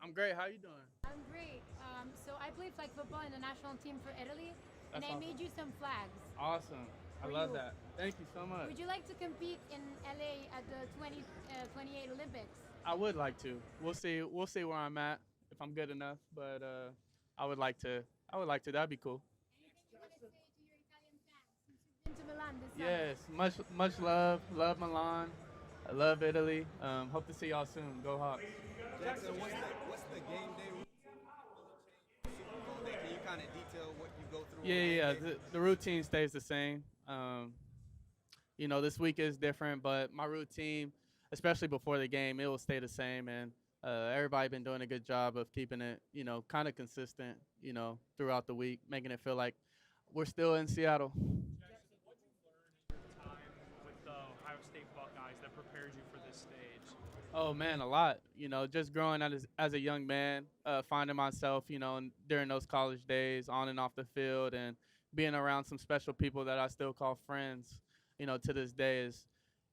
I'm great. How you doing? I'm great. So I played flag football in the national team for Italy, and That's I awesome. made you some flags Awesome. I for love you. that. Thank you so much. Would you like to compete in LA at the 2028 Olympics? I would like to. We'll see. We'll see where I'm at if I'm good enough. But I would like to. I would like to. That'd be cool. Anything you want to say to your Italian fans since you've been to Milan this summer? Yes. Much love. Love Milan. I love Italy. Hope to see y'all soon. Go Hawks. Jackson, what's the game day Super Bowl day? Can you kind of detail what you go through Yeah, on game yeah. day? The routine stays the same. This week is different, but my routine, especially before the game, it will stay the same. And everybody been doing a good job of keeping it, kind of consistent, throughout the week, making it feel like we're still in Seattle. Jackson, what did you learn in your time with the Ohio State Buckeyes that prepared you for this stage? Oh man, a lot. Just growing as a young man, finding myself, during those college days, on and off the field, and being around some special people that I still call friends, to this day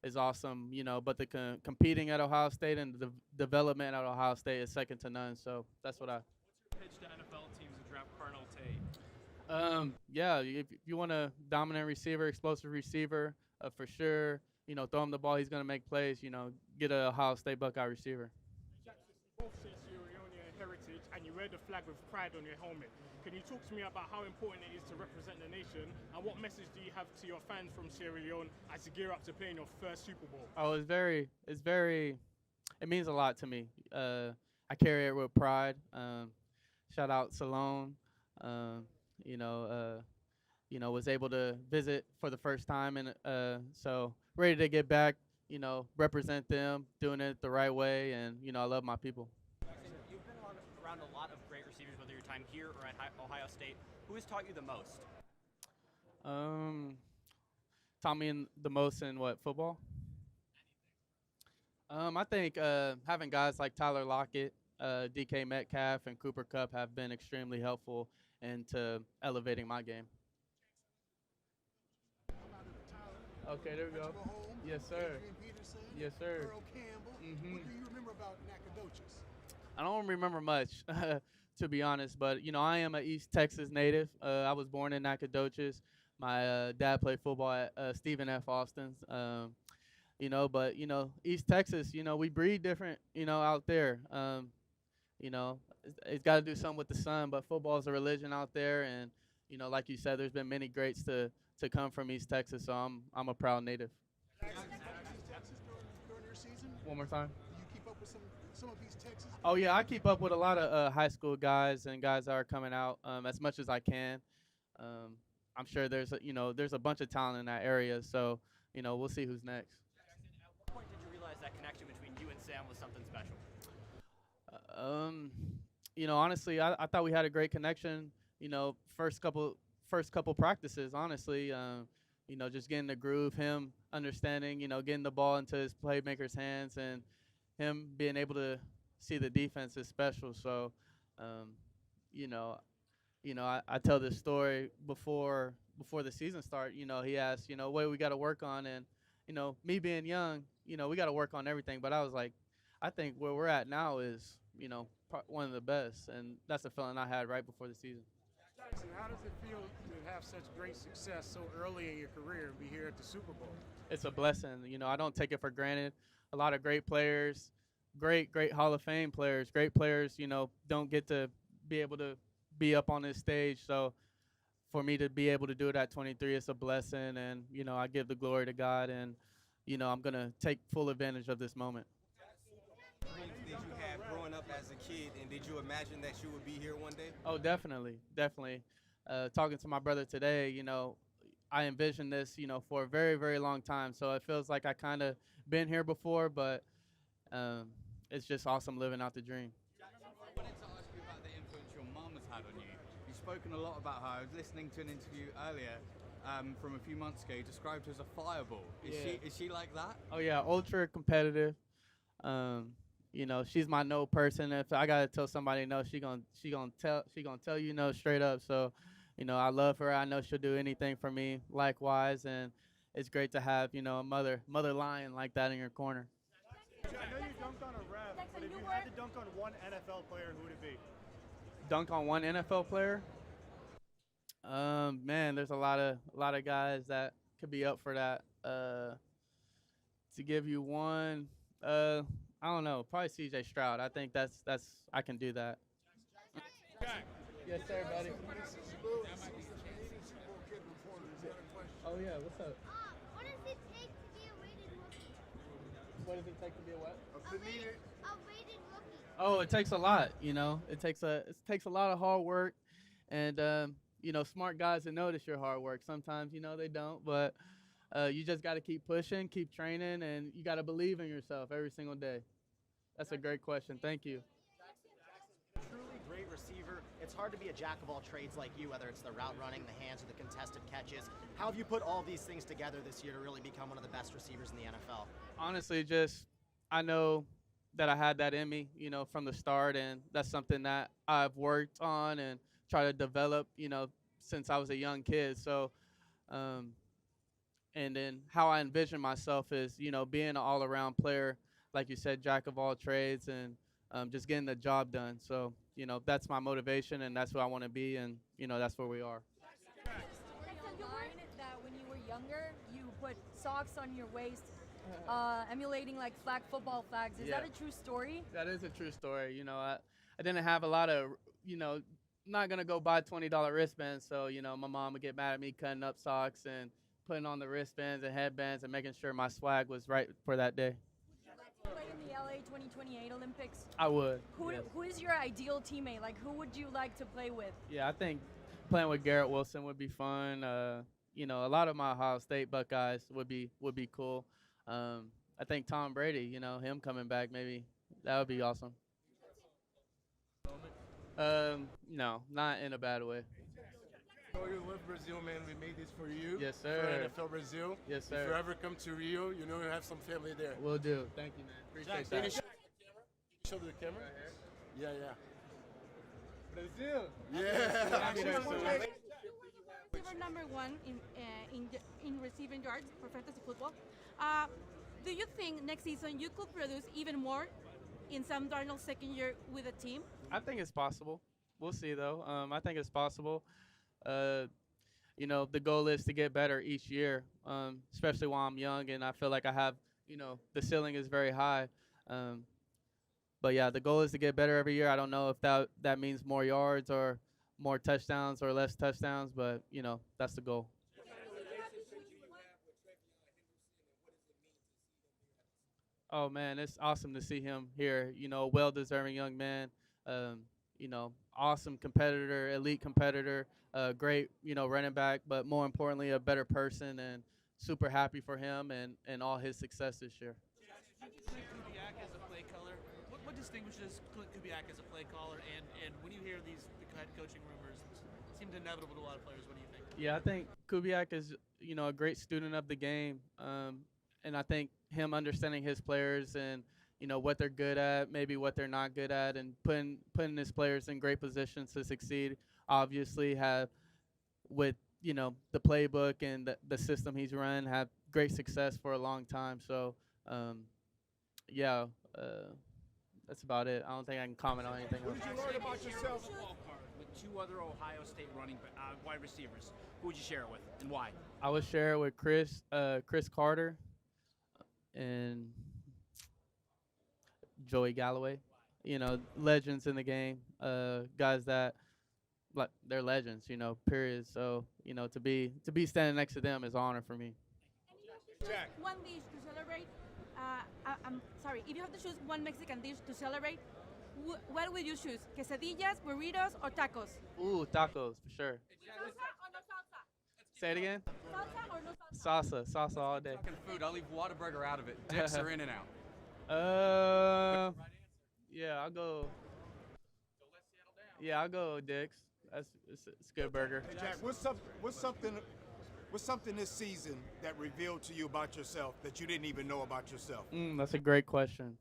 is awesome. But the competing at Ohio State and the development at Ohio State is second to none. So that's what I. What's your pitch to NFL teams to draft Cardinal Tate? Yeah, if you want a dominant receiver, explosive receiver, for sure. Throw him the ball, he's gonna make plays. Get a Ohio State Buckeye receiver. Jackson, both Sierra Leonean heritage and you wear the flag with pride on your helmet. Can you talk to me about how important it is to represent the nation and what message do you have to your fans from Sierra Leone as you gear up to playing your first Super Bowl? Oh, it means a lot to me. I carry it with pride. Shout out Salone. Um, you know, was able to visit for the first time, and so ready to get back. Represent them, doing it the right way, and I love my people. Jackson, you've been around a lot of great receivers, whether your time here or at Ohio State. Who has taught you the most? Um, Taught me the most in what football. I think having guys like Tyler Lockett, DK Metcalf, and Cooper Cup have been extremely helpful into elevating my game. Okay, there we go. Yes, sir. Yes, sir. hmm What do you remember about Nacogdoches? I don't remember much, to be honest, but I am a East Texas native. I was born in Nacogdoches. My dad played football at Stephen F. Austin's. But East Texas, we breed different, out there. It's got to do something with the sun, but football is a religion out there, and like you said, there's been many greats to come from East Texas, so I'm a proud native. Jackson, East Texas during your season? One more time. Do you keep up with some of East Texas? Oh yeah, I keep up with a lot of high school guys and guys that are coming out as much as I can. Um, I'm sure there's a bunch of talent in that area, so we'll see who's next. Jackson, at what point did you realize that connection between you and Sam was something special? Um, Honestly, I thought we had a great connection. First couple practices. Honestly, just getting the groove, him understanding, getting the ball into his playmaker's hands, and him being able to see the defense is special. So, um, you know, I tell this story before the season start. He asked, what we got to work on, and me being young, we got to work on everything. But I was like, I think where we're at now is, one of the best, and that's the feeling I had right before the season. Jackson, how does it feel to have such great success so early in your career and be here at the Super Bowl? It's a blessing. I don't take it for granted. A lot of great players, great Hall of Fame players, great players, don't get to be able to be up on this stage. So for me to be able to do it at 23, it's a blessing, and I give the glory to God, and I'm gonna take full advantage of this moment. Dreams did you have growing up as a kid, and did you imagine that you would be here one day? Oh, definitely, definitely. Talking to my brother today, I envisioned this, for a very, very long time. So it feels like I kind of been here before, but it's just awesome living out the dream. I wanted to ask you about the influence your mum has had on you. You've spoken a lot about her. I was listening to an interview earlier from a few months ago. You described her as a fireball. Is she like that? Oh yeah, ultra competitive. Um, she's my no person. If I gotta tell somebody no, she gonna tell you no straight up. So, I love her. I know she'll do anything for me. Likewise, and it's great to have a mother lion like that in your corner. I know you dunked on a ref, but if you had to dunk on one NFL player, who would it be? Dunk on one NFL player? Man, there's a lot of guys that could be up for that. To give you one, I don't know, probably C.J. Stroud. I think that's I can do that. Yes, sir, buddy. Oh yeah, what's up? What does it take to be a rated rookie? What does it take to be a what? A rated rookie. Oh, it takes a lot. It takes a lot of hard work, and smart guys that notice your hard work. Sometimes they don't, but you just got to keep pushing, keep training, and you got to believe in yourself every single day. That's a great question. Thank you. Truly great receiver. It's hard to be a jack of all trades like you, whether it's the route running, the hands, or the contested catches. How have you put all these things together this year to really become one of the best receivers in the NFL? Honestly, I know that I had that in me, from the start, and that's something that I've worked on and try to develop, since I was a young kid. So, and then how I envision myself is, being an all-around player, like you said, jack of all trades, and just getting the job done. So, that's my motivation, and that's who I want to be, and, that's where we are. You learned that when you were younger, you put socks on your waist, emulating like flag football flags. Is that a true story? That is a true story. I didn't have a lot of, not going to go buy $20 wristbands. So, my mom would get mad at me cutting up socks and putting on the wristbands and headbands and making sure my swag was right for that day. Play in the LA 2028 Olympics? I would. Who is your ideal teammate? Like, who would you like to play with? Yeah, I think playing with Garrett Wilson would be fun. A lot of my Ohio State Buckeyes would be cool. I think Tom Brady, him coming back, maybe that would be awesome. No, not in a bad way. You love Brazil, man. We made this for you. Yes, sir. For NFL Brazil. Yes, sir. If you ever come to Rio, you have some family there. Will do. Thank you, man. Appreciate that. Show the camera. Right here. Yeah. Brazil. Yeah. Receiver number one in receiving yards for fantasy football. Do you think next season you could produce even more in Sam Darnold's second year with a team? I think it's possible. We'll see, though. I think it's possible. The goal is to get better each year, especially while I'm young, and I feel like I have, the ceiling is very high. But yeah, the goal is to get better every year. I don't know if that means more yards or more touchdowns or less touchdowns, but that's the goal. Oh man, it's awesome to see him here. Well-deserving young man. Awesome competitor, elite competitor, great, running back, but more importantly, a better person, and super happy for him and all his success this year. Kubiak as a play caller. What distinguishes Clint Kubiak as a play caller? And when you hear these head coaching rumors, it seems inevitable to a lot of players. What do you think? Yeah, I think Kubiak is, a great student of the game, and I think him understanding his players and what they're good at, maybe what they're not good at, and putting his players in great positions to succeed. Obviously, have with the playbook and the system he's run, have great success for a long time. So, that's about it. I don't think I can comment on anything else. What did you learn about yourself? With two other Ohio State wide receivers, who would you share it with, and why? I would share it with Chris Carter and Joey Galloway, legends in the game, guys that they're legends, period. So, to be standing next to them is an honor for me. Jack. One dish to celebrate. I'm sorry. If you have to choose one Mexican dish to celebrate, what would you choose? Quesadillas, burritos, or tacos? Ooh, tacos for sure. Salsa or no salsa? Say it again. Salsa or no salsa? Salsa all day. Food. I'll leave Whataburger out of it. Dicks are in and out. Yeah, I'll go. Yeah, I'll go Dick's. It's a good burger. Hey Jack, what's something this season that revealed to you about yourself that you didn't even know about yourself? That's a great question.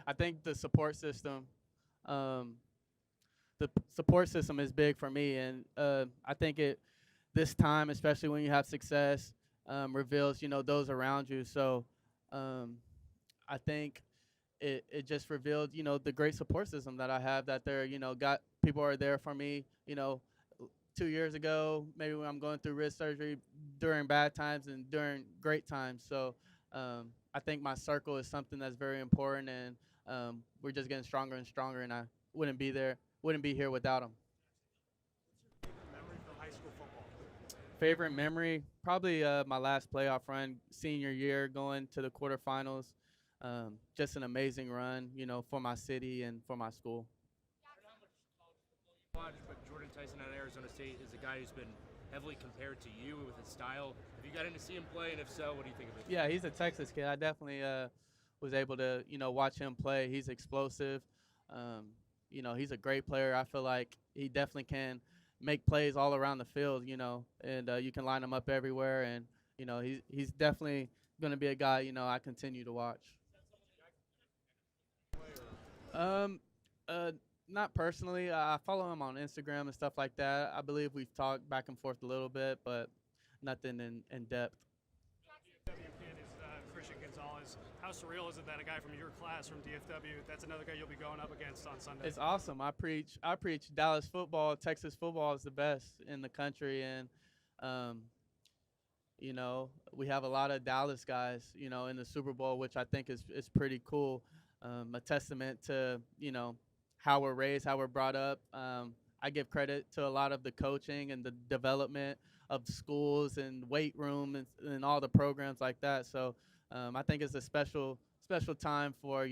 I think the support system. The support system is big for me, and I think it this time, especially when you have success, reveals, those around you. So I think it just revealed, the great support system that I have, that they're, got people are there for me, 2 years ago, maybe when I'm going through wrist surgery, during bad times and during great times. So I think my circle is something that's very important, and we're just getting stronger and stronger, and I wouldn't be here without them. Memory from high school football. Favorite memory, probably my last playoff run, senior year, going to the quarterfinals. Just an amazing run, for my city and for my school. But Jordan Tyson out of Arizona State is a guy who's been heavily compared to you with his style. Have you gotten to see him play, and if so, what do you think of it? Yeah, he's a Texas kid. I definitely was able to, watch him play. He's explosive. He's a great player. I feel like he definitely can make plays all around the field, and you can line him up everywhere. And, he's definitely going to be a guy, I continue to watch. Not personally. I follow him on Instagram and stuff like that. I believe we've talked back and forth a little bit, but nothing in depth. kid is Christian Gonzalez. How surreal is it that a guy from your class from DFW, that's another guy you'll be going up against on Sunday? It's awesome. I preach Dallas football. Texas football is the best in the country, and we have a lot of Dallas guys, in the Super Bowl, which I think is pretty cool. A testament to, how we're raised, how we're brought up. I give credit to a lot of the coaching and the development of schools and weight room and all the programs like that. So I think it's a special time for,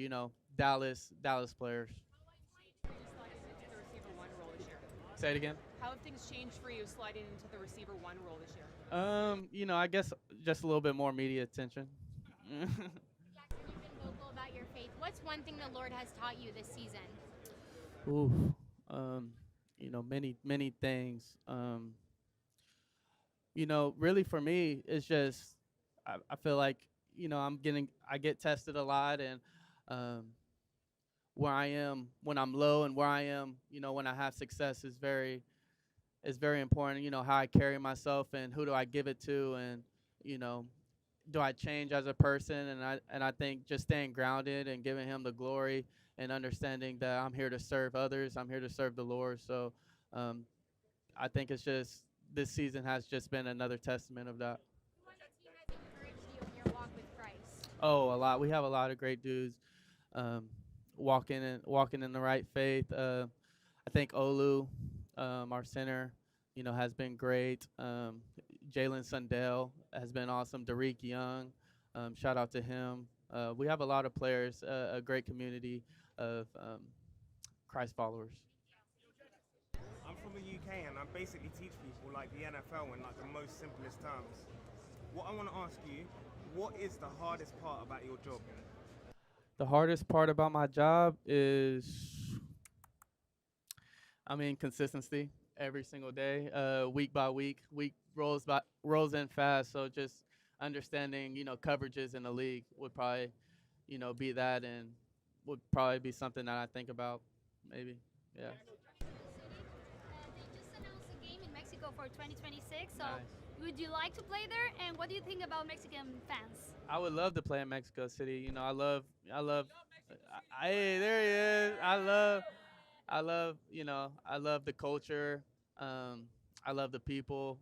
Dallas players. Say it again. How have things changed for you sliding into the receiver one role this year? I guess just a little bit more media attention. Jaxon, you've been vocal about your faith. What's one thing the Lord has taught you this season? Ooh, many things. Really for me, it's just I feel like I get tested a lot, and where I am when I'm low and where I am, when I have success is very important. How I carry myself and who do I give it to, and do I change as a person? And I think just staying grounded and giving Him the glory and understanding that I'm here to serve others. I'm here to serve the Lord. So I think it's just this season has just been another testament of that. Who on the team has encouraged you in your walk with Christ? Oh, a lot. We have a lot of great dudes walking in the right faith. I think Olu, our center, has been great. Jalen Sundell has been awesome. Derek Young, shout out to him. We have a lot of players, a great community of Christ followers. I'm from the UK, and I basically teach people like the NFL in like the most simplest terms. What I want to ask you, what is the hardest part about your job? The hardest part about my job is, consistency every single day, week by week. Week rolls in fast, so just understanding, coverages in the league would probably, be that, and would probably be something that I think about, maybe, yeah. They just announced a game in Mexico for 2026. So Nice. would you like to play there? And what do you think about Mexican fans? I would love to play in Mexico City. I love. Hey, there he is. I love the culture. I love the people.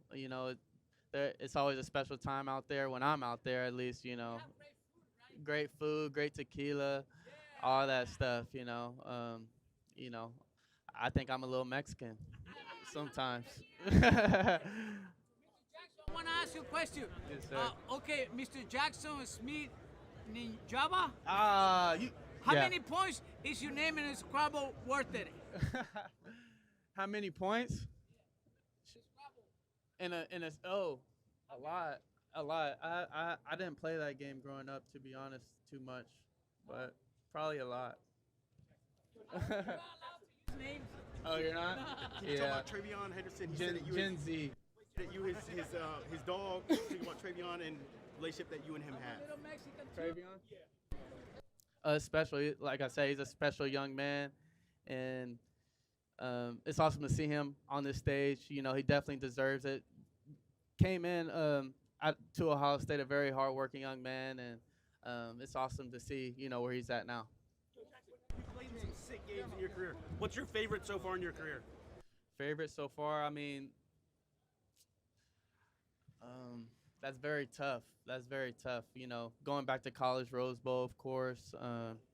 It's always a special time out there when I'm out there. At least, great food, great tequila, all that stuff. I think I'm a little Mexican sometimes. I want to ask you a question. Yes, sir. Okay, Mr. Jaxon Smith-Njigba. How Yeah. many points is your name in a Scrabble worth it? How many points? A lot. I didn't play that game growing up, to be honest, too much, but probably a lot. Oh, you're not? Can you talk about Travion Henderson? He said that you Gen Z. that you his dog. Speaking about Travion and relationship that you and him have. Travion? Special, like I say, he's a special young man, and it's awesome to see him on this stage. He definitely deserves it. came in to Ohio State, a very hardworking young man, and it's awesome to see, where he's at now. You played in some sick games in your career. What's your favorite so far in your career? Favorite so far? I mean, that's very tough. That's very tough. Going back to college, Rose Bowl, of course.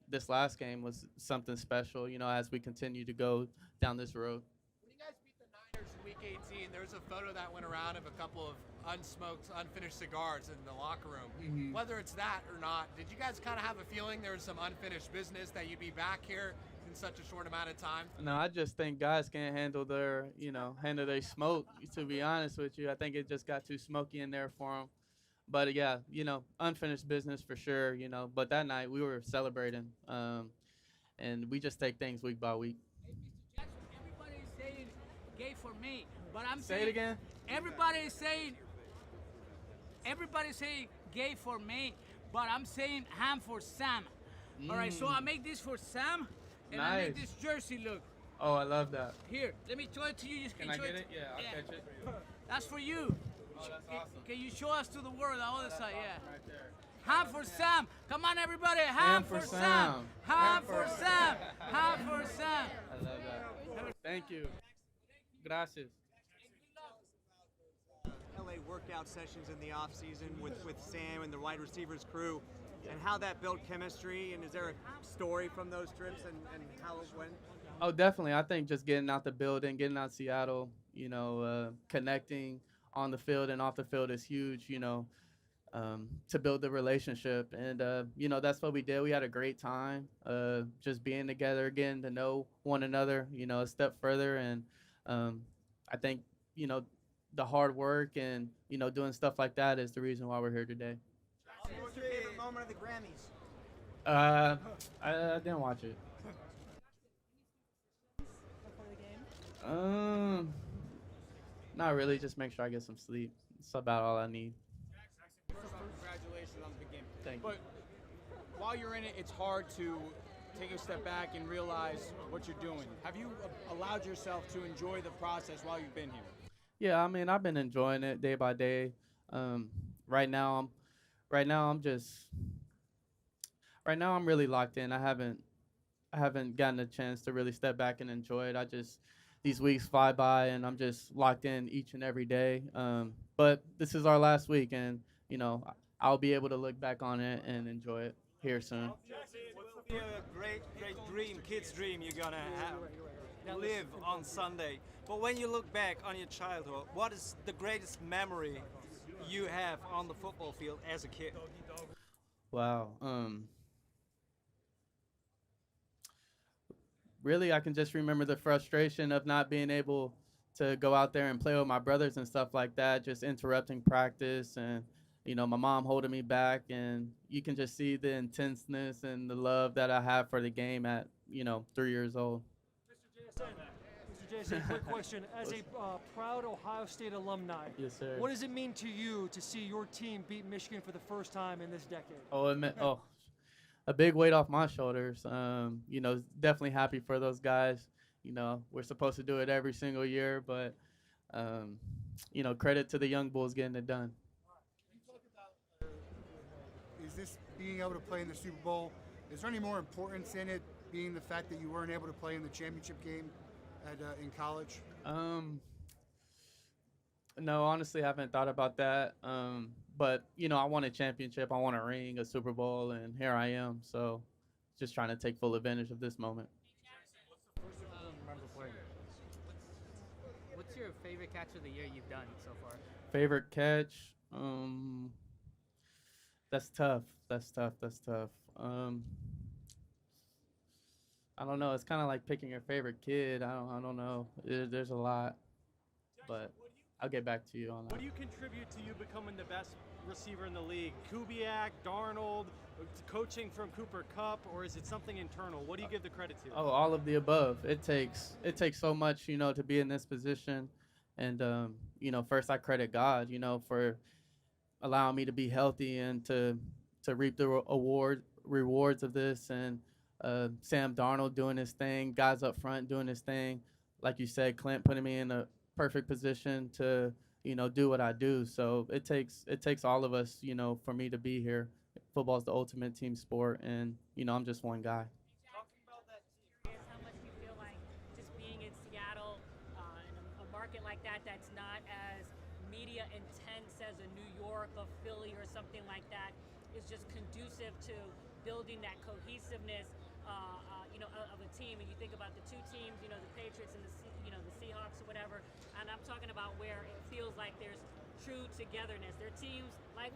This last game was something special, as we continue to go down this road. When you guys beat the Niners in Week 18, there was a photo that went around of a couple of unsmoked, unfinished cigars in the locker room. Mhm. Whether it's that or not, did you guys kind of have a feeling there was some unfinished business that you'd be back here in such a short amount of time? No, I just think guys can't handle their, handle their smoke, to be honest with you. I think it just got too smoky in there for them. But yeah, unfinished business for sure, But that night we were celebrating, and we just take things week by week. Everybody is saying gay for me, but I'm Say saying it again. Everybody is saying gay for me, but I'm saying ham for Sam. All right, so I make this for Sam, and I make Nice. this jersey look. Oh, I love that. Here, let me show it to you. You Can I show get it? Yeah, I'll catch it. That's for you. Oh, that's awesome. Can you show us to the world, the other side? Yeah. Right there. Ham for Sam. Come on, everybody. Ham for Sam. Ham for Sam. Ham for Sam. I love that. Thank you. Gracias. LA workout sessions in the off season with Sam and the wide receivers crew, and how that built chemistry, and is there a story from those trips and how it went? Oh, definitely. I think just getting out the building, getting out Seattle, connecting on the field and off the field is huge, to build the relationship. And, that's what we did. We had a great time just being together, getting to know one another, a step further. And I think, the hard work and, doing stuff like that is the reason why we're here today. What's your favorite moment of the Grammys? I didn't watch it. Not really. Just make sure I get some sleep. That's about all I need. Congratulations on the big game. Thank you. But while you're in it, it's hard to take a step back and realize what you're doing. Have you allowed yourself to enjoy the process while you've been here? Yeah, I mean, I've been enjoying it day by day. Right now I'm really locked in. I haven't gotten a chance to really step back and enjoy it. These weeks fly by, and I'm just locked in each and every day. But this is our last week, and I'll be able to look back on it and enjoy it here soon. What's a great dream, kid's dream you're gonna live on Sunday? But when you look back on your childhood, what is the greatest memory you have on the football field as a kid? Wow. Really, I can just remember the frustration of not being able to go out there and play with my brothers and stuff like that, just interrupting practice and, my mom holding me back. And you can just see the intenseness and the love that I have for the game at, 3 years old. Mr. Jason, quick question. As a proud Ohio State alumni, Yes, sir. what does it mean to you to see your team beat Michigan for the first time in this decade? A big weight off my shoulders. Definitely happy for those guys. We're supposed to do it every single year, but, credit to the young bulls getting it done. Is this being able to play in the Super Bowl, is there any more importance in it, being the fact that you weren't able to play in the championship game in college? No, honestly, I haven't thought about that. But, I won a championship. I won a ring, a Super Bowl, and here I am. So just trying to take full advantage of this moment. What's your favorite catch of the year you've done so far? Favorite catch? That's tough. I don't know. It's kind of like picking your favorite kid. I don't know. There's a lot, but I'll get back to you on that. What do you contribute to you becoming the best receiver in the league? Kubiak, Darnold, coaching from Cooper Kupp, or is it something internal? What do you give the credit to? Oh, all of the above. It takes so much, to be in this position. And, first I credit God, for allowing me to be healthy and to reap the rewards of this. And Sam Darnold doing his thing, guys up front doing his thing. Like you said, Clint putting me in a perfect position to, do what I do. So it takes all of us, for me to be here. Football is the ultimate team sport, and I'm just one guy. Curious how much you feel like just being in Seattle, in a market like that that's not as media intense as a New York or Philly or something like that, is just conducive to building that cohesiveness, of a team. And you think about the two teams, the Patriots and the Seahawks or whatever. And I'm talking about where it feels like there's true togetherness. There are teams like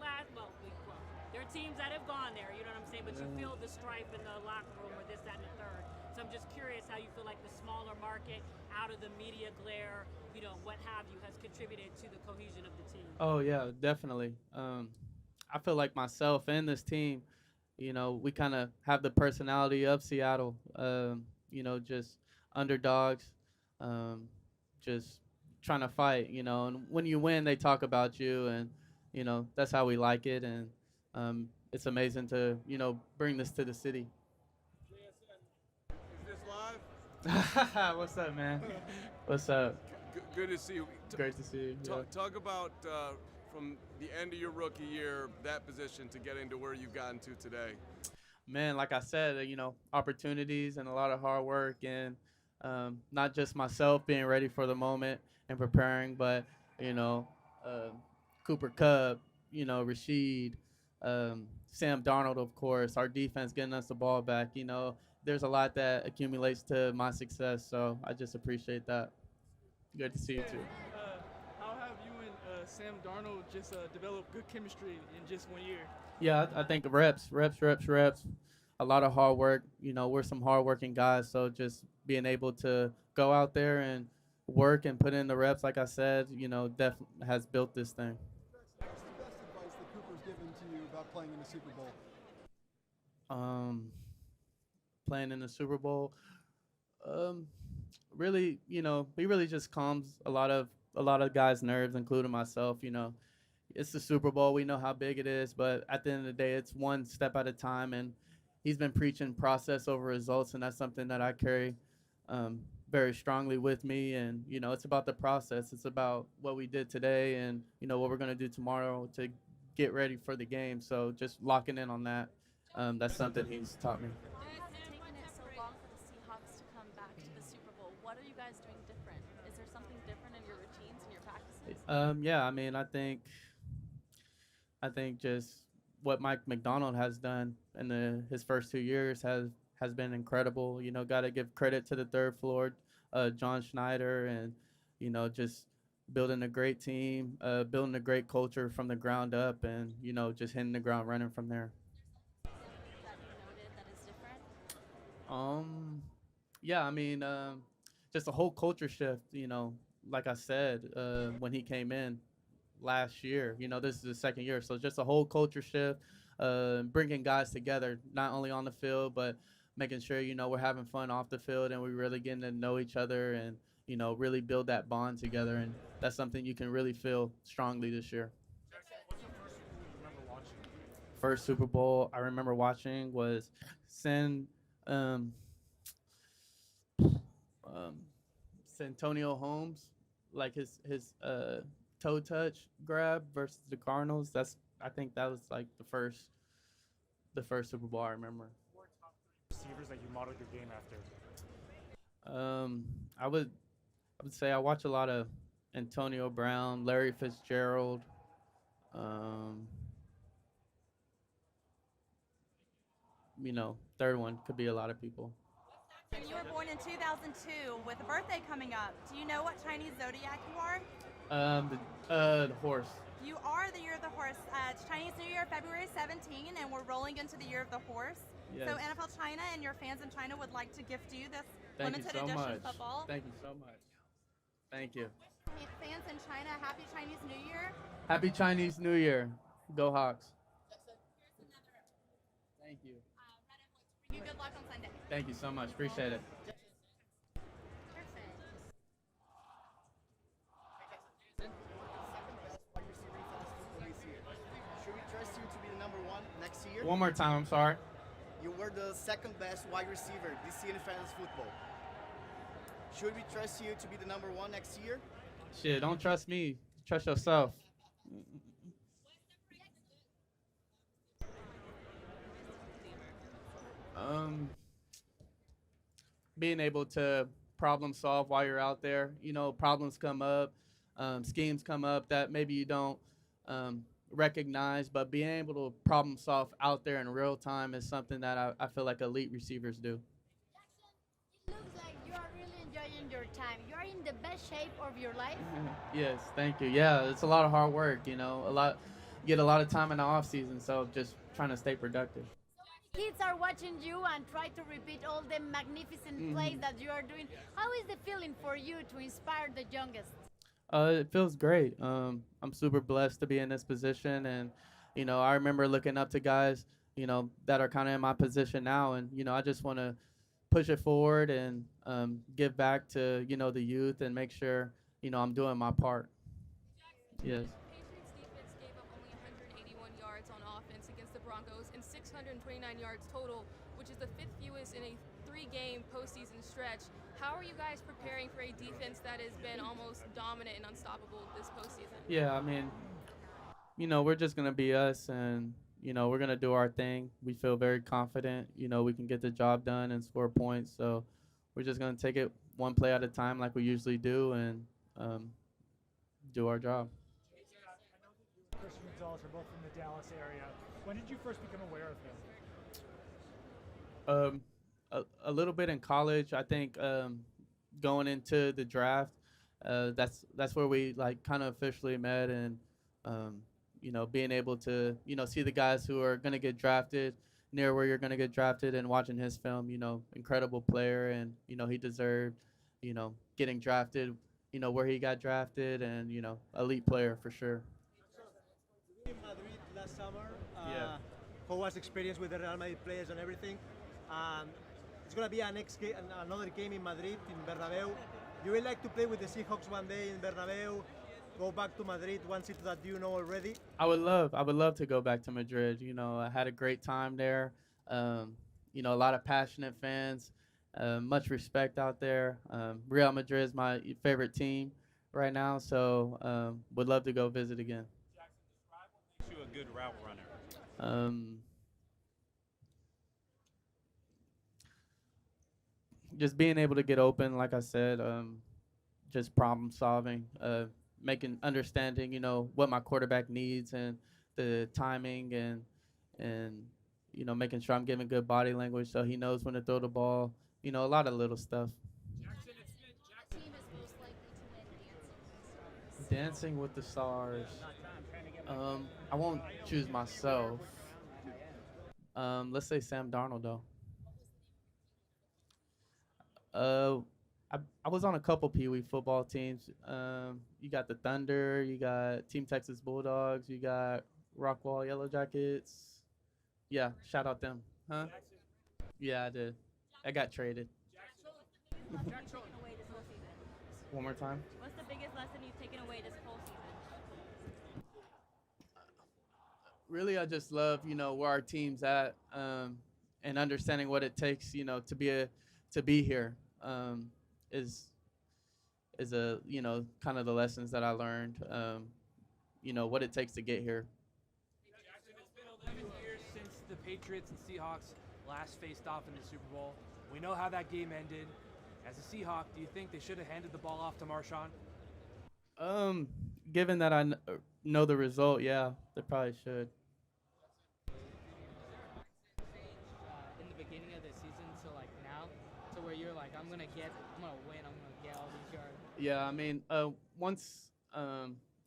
there are teams that have gone there, you know what I'm saying? But you feel the strife in the locker room or this, that, and the third. So I'm just curious how you feel like the smaller market, out of the media glare, what have you, has contributed to the cohesion of the team. Oh yeah, definitely. I feel like myself and this team, we kind of have the personality of Seattle. Just underdogs, just trying to fight. And when you win, they talk about you, and that's how we like it. And it's amazing to bring this to the city. Is this live? What's up, man? What's up? Good to see you. Great to see you. Yeah. Talk about from the end of your rookie year, that position to getting to where you've gotten to today. Man, like I said, opportunities and a lot of hard work, and not just myself being ready for the moment and preparing, but Cooper Kupp, Rashid, Sam Darnold, of course, our defense getting us the ball back. There's a lot that accumulates to my success, so I just appreciate that. Good to see you too. How have you and Sam Darnold just developed good chemistry in just 1 year? Yeah, I think reps. A lot of hard work. We're some hard-working guys, so just being able to go out there and work and put in the reps, like I said, definitely has built this thing. What's the best advice that Cooper's given to you about playing in the Super Bowl? Playing in the Super Bowl, really, he really just calms a lot of guys' nerves, including myself. It's the Super Bowl. We know how big it is, but at the end of the day, it's one step at a time. And he's been preaching process over results, and that's something that I carry very strongly with me. And it's about the process. It's about what we did today, and what we're gonna do tomorrow to get ready for the game. So just locking in on that. That's something he's taught me. Why has it taken it so long for the Seahawks to come back to the Super Bowl? What are you guys doing different? Is there something different in your routines and your practices? Yeah, I mean, I think just what Mike McDonald has done in his first 2 years has been incredible. Got to give credit to the third floor, John Schneider, and just building a great team, building a great culture from the ground up, and just hitting the ground running from there. Yeah, I mean, just a whole culture shift, like I said, when he came in last year, this is the second year. So just a whole culture shift, bringing guys together, not only on the field, but making sure, we're having fun off the field, and we're really getting to know each other and, really build that bond together. And that's something you can really feel strongly this year. First Super Bowl I remember watching was Santonio Holmes, like his toe touch grab versus the Cardinals. I think that was like the first Super Bowl I remember. What are top three receivers that you modeled your game after? I would say I watch a lot of Antonio Brown, Larry Fitzgerald. Third one could be a lot of people. You were born in 2002 with a birthday coming up. Do you know what Chinese zodiac you are? The horse. You are the year of the horse. It's Chinese New Year, February 17, and we're rolling into the year of the horse. Yes. So NFL China and your fans in China would like to gift you this Thank you limited so edition much. football. Thank you so much. Thank you. Fans in China, happy Chinese New Year. Happy Chinese New Year. Go Hawks. Thank you. You good luck on Sunday. Thank you so much. Appreciate it. Should we trust you to be the number one next year? One more time, I'm sorry. You were the second best wide receiver this year in fantasy football. Should we trust you to be the number one next year? Shit, don't trust me. Trust yourself. Um, Being able to problem solve while you're out there. You know, problems come up, schemes come up that maybe you don't recognize, but being able to problem solve out there in real time is something that I feel like elite receivers do. It looks like you are really enjoying your time. You are in the best shape of your life. Yes, thank you. Yeah, it's a lot of hard work. You know, get a lot of time in the off season, so just trying to stay productive. Kids are watching you and try to repeat all the magnificent plays that you are doing. How is the feeling for you to inspire the youngest? It feels great. I'm super blessed to be in this position, and I remember looking up to guys, that are kind of in my position now, and I just want to push it forward and give back to the youth and make sure I'm doing my part. Yes. Patriots defense gave up only 181 yards on offense against the Broncos and 629 yards total, which is the fifth fewest in a three-game postseason stretch. How are you guys preparing for a defense that has been almost dominant and unstoppable this postseason? Yeah, I mean, we're just gonna be us, and we're gonna do our thing. We feel very confident. We can get the job done and score points. So we're just gonna take it one play at a time, like we usually do, and do our job. Christian Gonzalez are both from the Dallas area. When did you first become aware of him? A little bit in college. I think going into the draft, that's where we like kind of officially met, and being able to see the guys who are gonna get drafted near where you're gonna get drafted, and watching his film. Incredible player, and he deserved getting drafted. Where he got drafted, and elite player for sure. In Madrid last summer. Yeah. How was the experience with the Real Madrid players and everything? It's gonna be another game in Madrid, in Bernabeu. You would like to play with the Seahawks one day in Bernabeu, go back to Madrid, one city that you know already? I would love to go back to Madrid. I had a great time there. A lot of passionate fans, much respect out there. Real Madrid is my favorite team right now, so would love to go visit again. Jaxon, describe what makes you a good route runner. Just being able to get open, like I said, just problem solving, understanding, what my quarterback needs, and the timing, and making sure I'm giving good body language so he knows when to throw the ball. A lot of little stuff. Dancing with the Stars. I won't choose myself. Let's say Sam Darnold, though. I was on a couple Pee Wee football teams. You got the Thunder, you got Team Texas Bulldogs, you got Rockwall Yellow Jackets. Yeah, shout out them. Huh? Yeah, I did. I got traded. One more time. What's the biggest lesson you've taken away this whole season? Really, I just love, where our team's at, and understanding what it takes, to be here, is a kind of the lessons that I learned, what it takes to get here. Jaxon, it's been 11 years since the Patriots and Seahawks last faced off in the Super Bowl. We know how that game ended. As a Seahawk, do you think they should have handed the ball off to Marshawn? Given that I know the result, yeah, they probably should. In the beginning of the season to like now, to where you're like, I'm gonna win, I'm gonna get all these yards. Yeah, I mean, once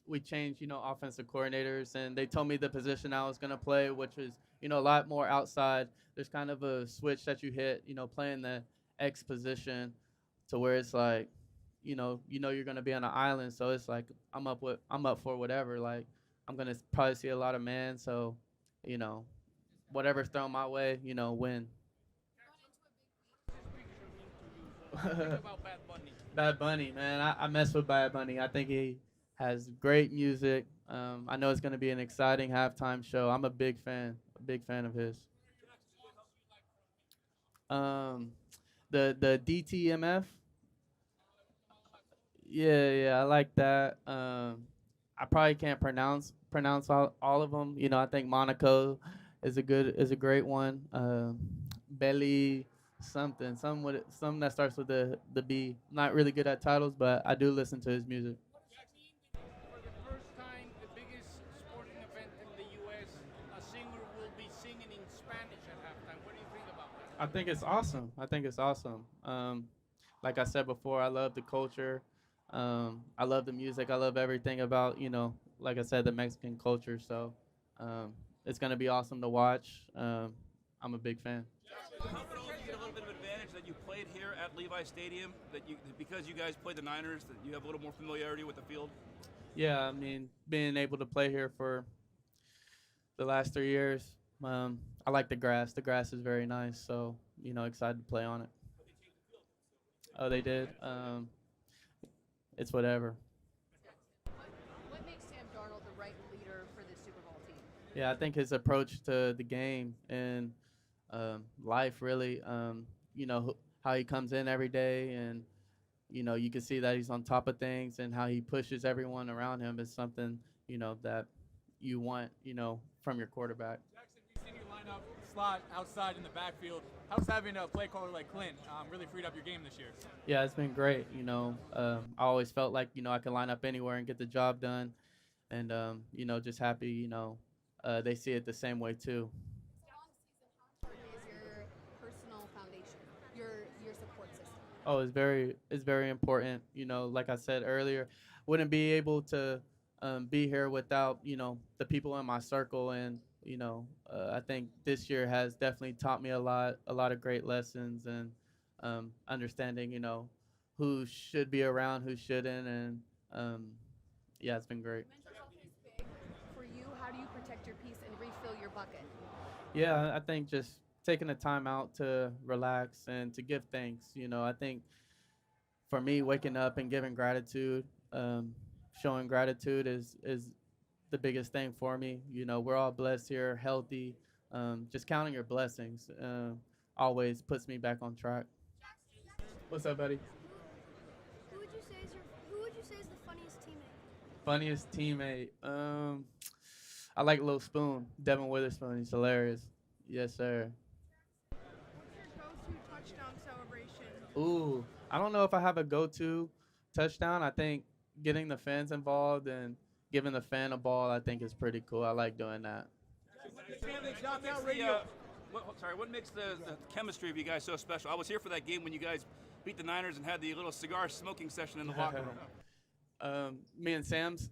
we changed, offensive coordinators, and they told me the position I was gonna play, which was, a lot more outside. There's kind of a switch that you hit, playing the X position, to where it's like, you're gonna be on an island, so it's like I'm up for whatever. Like I'm gonna probably see a lot of man, so whatever's thrown my way, win. About Bad Bunny. Bad Bunny, man, I mess with Bad Bunny. I think he has great music. I know it's gonna be an exciting halftime show. I'm a big fan of his. The DTMF. Yeah, I like that. I probably can't pronounce all of them. You know, I think Monaco is a great one. Belly something that starts with the B. Not really good at titles, but I do listen to his music. For the first time, the biggest sporting event in the U.S., a singer will be singing in Spanish at halftime. What do you think about that? I think it's awesome. I think it's awesome. Like I said before, I love the culture. I love the music. I love everything about, like I said, the Mexican culture. So it's going to be awesome to watch. I'm a big fan. How come you get a little bit of advantage that you played here at Levi Stadium, because you guys played the Niners, that you have a little more familiarity with the field? Yeah, I mean, being able to play here for the last 3 years, I like the grass. The grass is very nice, so, excited to play on it. Oh, they did? It's whatever. What makes Sam Darnold the right leader for the Super Bowl team? Yeah, I think his approach to the game and life, really, how he comes in every day, and, you can see that he's on top of things, and how he pushes everyone around him is something, that you want, from your quarterback. Jaxon, we've seen you line up slot outside in the backfield. How's having a play caller like Clint really freed up your game this year? Yeah, it's been great. I always felt like, I could line up anywhere and get the job done. And, just happy, they see it the same way too. Is your personal foundation, your support system? Oh, it's very important. Like I said earlier, wouldn't be able to be here without, the people in my circle. And, I think this year has definitely taught me a lot of great lessons, and understanding, who should be around, who shouldn't. And, yeah, it's been great. Mental health is big for you. How do you protect your peace and refill your bucket? Yeah, I think just taking the time out to relax and to give thanks. I think for me, waking up and giving gratitude, showing gratitude is the biggest thing for me. We're all blessed here, healthy. Just counting your blessings always puts me back on track. What's up, buddy? Who would you say is the funniest teammate? Funniest teammate. I like Lil Spoon, Devin Witherspoon. He's hilarious. Yes, sir. What's your go-to touchdown celebration? Ooh, I don't know if I have a go-to touchdown. I think getting the fans involved and giving the fan a ball, I think, is pretty cool. I like doing that. What makes the chemistry of you guys so special? I was here for that game when you guys beat the Niners and had the little cigar smoking session in the locker room. Me and Sam's,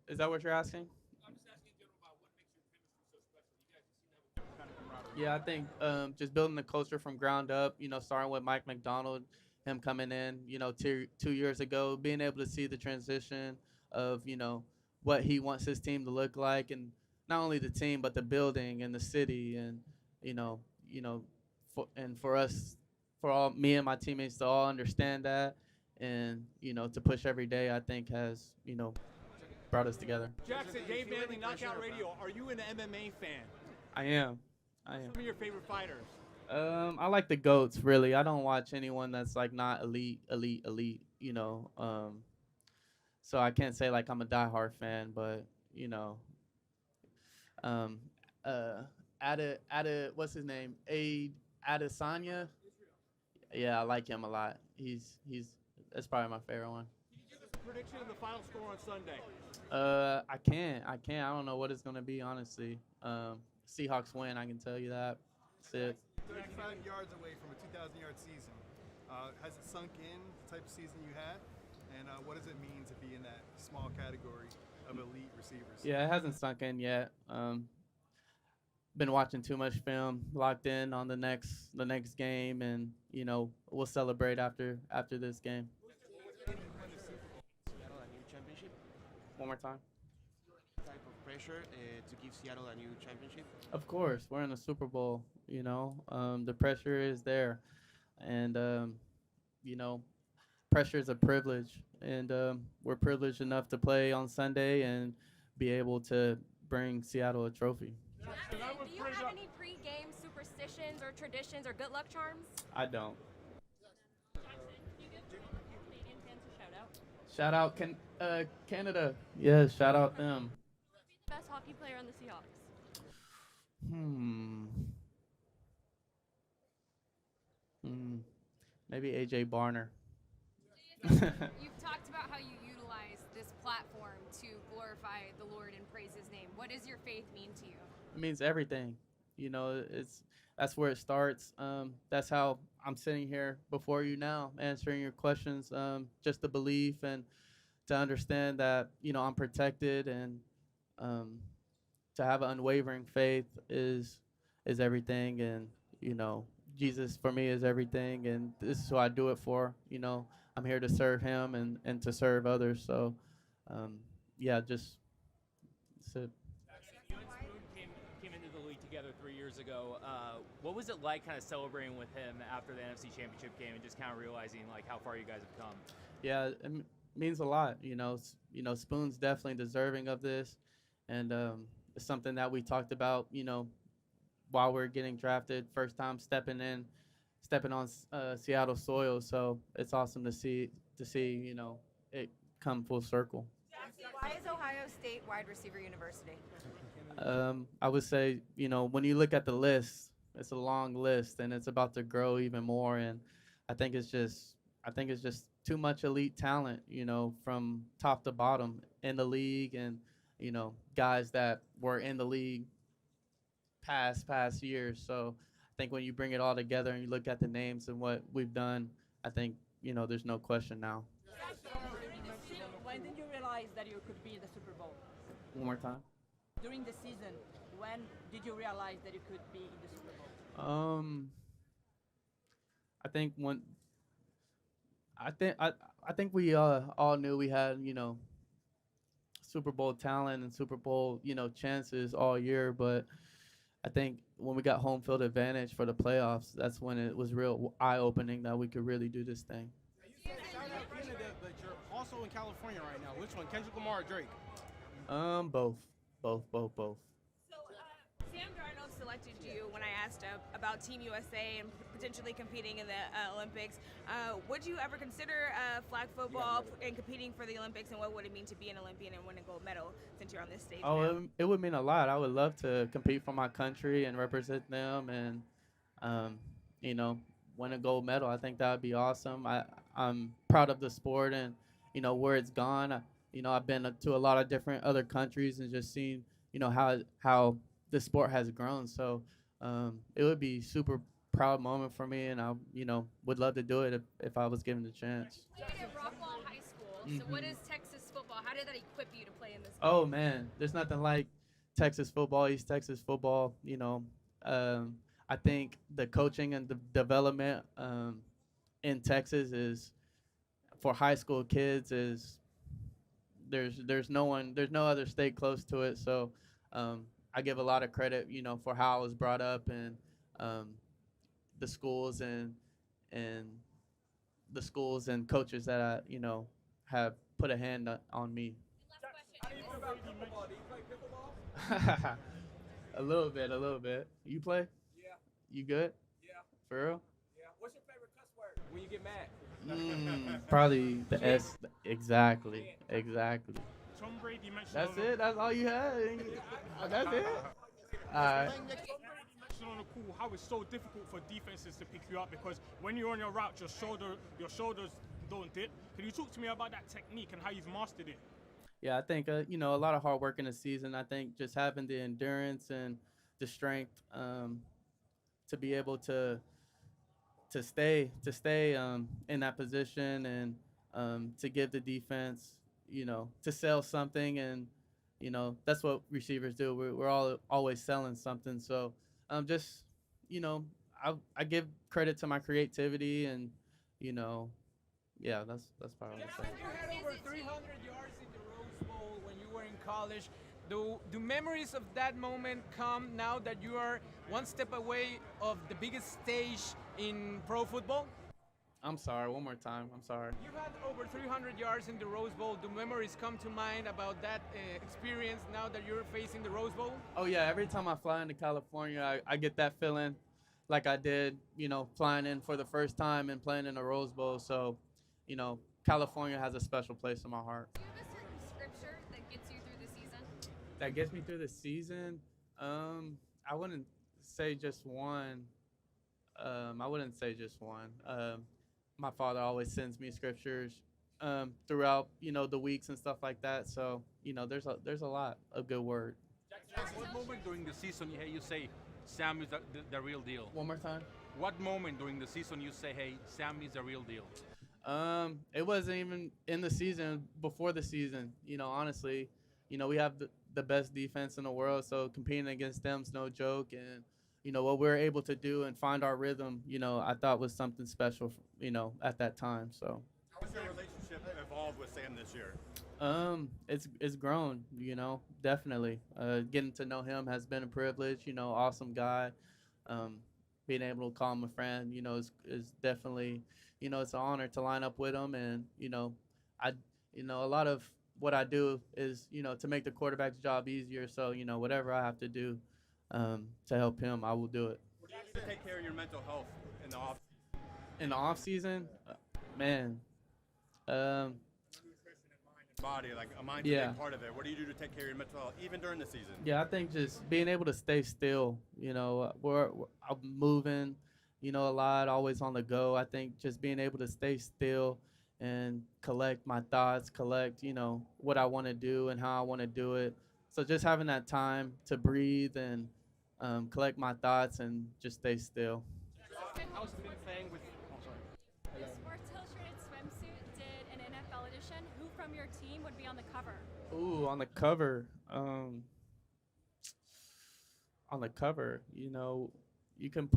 is that what you're asking? I'm just asking in general about what makes your chemistry so special. You guys seem to have a kind of camaraderie. Yeah, I think just building the culture from ground up, starting with Mike McDonald, him coming in, 2 years ago, being able to see the transition of, what he wants his team to look like, and not only the team, but the building and the city, and, for us, me and my teammates to all understand that, and, to push every day, I think has, brought us together. Jaxon, Dave Manley, Knockout Radio. Are you an MMA fan? I am. Some of your favorite fighters? I like the GOATs, really. I don't watch anyone that's like not elite. So I can't say like I'm a diehard fan, but what's his name? Adesanya. Yeah, I like him a lot. That's probably my favorite one. Can you give us a prediction of the final score on Sunday? I can't. I don't know what it's gonna be, honestly. Seahawks win, I can tell you that. That's it. 35 yards away from a 2,000-yard season. Has it sunk in, the type of season you had? And what does it mean to be in that small category of elite receivers? Yeah, it hasn't sunk in yet. Been watching too much film, locked in on the next game, and we'll celebrate after this game. Seattle a new championship? One more time. Type of pressure to give Seattle a new championship? Of course, we're in the Super Bowl. The pressure is there, and pressure is a privilege, and we're privileged enough to play on Sunday and be able to bring Seattle a trophy. Jaxon, do you have any pre-game superstitions or traditions or good luck charms? I don't. Jaxon, can you give Canadian fans a shout out? Shout out, Canada. Yeah, shout out them. The best hockey player on the Seahawks. Hmm. Maybe AJ Barner. You've talked about how you utilize this platform to glorify the Lord and praise His name. What does your faith mean to you? It means everything. You know, that's where it starts. That's how I'm sitting here before you now, answering your questions. Just the belief and to understand that I'm protected, and to have an unwavering faith is everything. And Jesus for me is everything, and this is who I do it for. I'm here to serve Him and to serve others. So, yeah, just that's it. You and Spoon came into the league together 3 years ago. What was it like kind of celebrating with him after the NFC Championship game and just kind of realizing like how far you guys have come? Yeah, it means a lot. Spoon's definitely deserving of this, and it's something that we talked about. While we're getting drafted, first time stepping on Seattle soil. So it's awesome to see it come full circle. Why is Ohio State wide receiver university? I would say, when you look at the list, it's a long list, and it's about to grow even more. And I think it's just too much elite talent, from top to bottom in the league, and guys that were in the league past years. So I think when you bring it all together and you look at the names and what we've done, I think there's no question now. When did you realize that you could be in the Super Bowl? One more time. During the season, when did you realize that you could be in the Super Bowl? I think we all knew we had Super Bowl talent and Super Bowl chances all year, but I think when we got home field advantage for the playoffs, that's when it was real eye-opening that we could really do this thing. You said shout out Canada, but you're also in California right now. Which one, Kendrick Lamar or Drake? Both. So, Sam Darnold selected you when I asked about Team USA and potentially competing in the Olympics. Would you ever consider flag football and competing for the Olympics, and what would it mean to be an Olympian and win a gold medal since you're on this stage now? It would mean a lot. I would love to compete for my country and represent them, and win a gold medal. I think that would be awesome. I'm proud of the sport and where it's gone. I've been to a lot of different other countries and just seen how the sport has grown. So it would be super proud moment for me, and I would love to do it if I was given the chance. You played at Rockwall High School. So what is Texas football? How did that equip you to play in this game? Oh man, there's nothing like Texas football, East Texas football. I think the coaching and the development in Texas is for high school kids is there's no other state close to it. So I give a lot of credit, for how I was brought up, and the schools and coaches that I have put a hand on me. How do you feel about pickleball? Do you play pickleball? A little bit. You play? Yeah. You good? Yeah. For real? Yeah. What's your favorite cuss word when you get mad? Probably the S. Exactly. Tom Brady mentioned. That's it. That's all you had. That's it. All right. On the call, how it's so difficult for defenses to pick you up, because when you're on your route, your shoulders don't dip. Can you talk to me about that technique and how you've mastered it? Yeah, I think a lot of hard work in the season. I think just having the endurance and the strength to be able to stay in that position, and to give the defense, to sell something, and that's what receivers do. We're all always selling something. So just I give credit to my creativity, and yeah, that's probably what I say. You had over 300 yards in the Rose Bowl when you were in college. Do memories of that moment come now that you are one step away of the biggest stage in pro football? I'm sorry, one more time. I'm sorry. You had over 300 yards in the Rose Bowl. Do memories come to mind about that experience now that you're facing the Rose Bowl? Oh yeah, every time I fly into California, I get that feeling like I did, flying in for the first time and playing in the Rose Bowl. So, California has a special place in my heart. Do you have a That gets me through the season. I wouldn't say just one. I wouldn't say just one. My father always sends me scriptures throughout, the weeks and stuff like that. So, there's a lot of good word. What moment during the season hey, you say Sam is the real deal? One more time. What moment during the season you say, hey, Sam is the real deal? It wasn't even in the season, before the season. Honestly, we have the best defense in the world, so competing against them's no joke. And what we're able to do and find our rhythm, I thought was something special, at that time. So. How has your relationship evolved with Sam this year? It's grown, definitely. Getting to know him has been a privilege. Awesome guy. Being able to call him a friend, is definitely, it's an honor to line up with him. And a lot of what I do is, to make the quarterback's job easier. So whatever I have to do to help him, I will do it. What do you do to take care of your mental health in the off? In the off season, man. Body, like a mind's a big part of it. What do you do to take care of your mental health, even during the season? Yeah, I think just being able to stay still. I'm moving, a lot, always on the go. I think just being able to stay still and collect my thoughts, collect, what I want to do and how I want to do it. So just having that time to breathe and collect my thoughts and just stay still. How's it been playing with? The Sports Illustrated swimsuit did an NFL edition. Who from your team would be on the cover? Ooh, on the cover. On the cover, you can